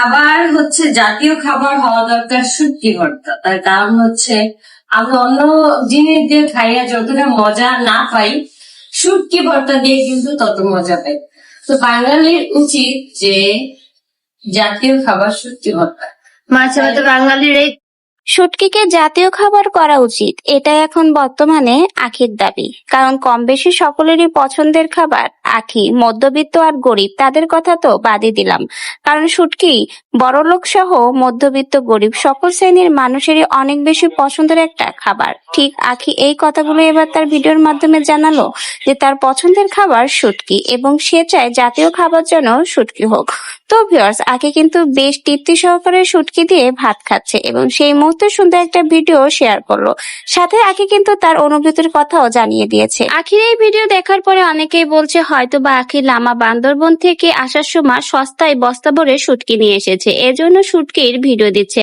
খাবার হচ্ছে জাতীয় খাবার হওয়া দরকার শুটকি ভর্তা। তার কারণ হচ্ছে আমরা অন্য জিনিস দিয়ে খাইয়া যতটা মজা না পাই, শুটকি ভর্তা দিয়ে কিন্তু তত মজা পাই। তো বাঙালির উচিত যে জাতীয় খাবার শুটকি ভর্তা। মাঝে মাঝে বাঙালির এই শুটকিকে জাতীয় খাবার করা উচিত, এটাই এখন বর্তমানে আখির দাবি। কারণ কম বেশি সকলেরই পছন্দের খাবার আখি। মধ্যবিত্ত আর গরিব তাদের কথা তো বাদই দিলাম, কারণ শুটকি বড়লোক সহ মধ্যবিত্ত গরিব সকল শ্রেণীর মানুষেরই অনেক বেশি পছন্দের একটা খাবার। ঠিক আখি এই কথাগুলো এবার তার ভিডিওর মাধ্যমে জানালো যে তার পছন্দের খাবার শুটকি এবং সে চায় জাতীয় খাবার যেন শুটকি হোক। তো ভিউয়ার্স, আখি কিন্তু বেশ তৃপ্তি সহকারে শুটকি দিয়ে ভাত খাচ্ছে এবং সেই মুহূর্তে সুন্দর একটা ভিডিও শেয়ার করলো। সাথে আখি কিন্তু তার অনুভূতির কথাও জানিয়ে দিয়েছে। আখির এই ভিডিও দেখার পরে অনেকেই বলছে হয়তো বা আখি লামা বান্দরবন থেকে আসার সময় সস্তায় বস্তা ভরে শুটকি নিয়ে এসেছে, এজন্য শুটকির ভিডিও দিচ্ছে।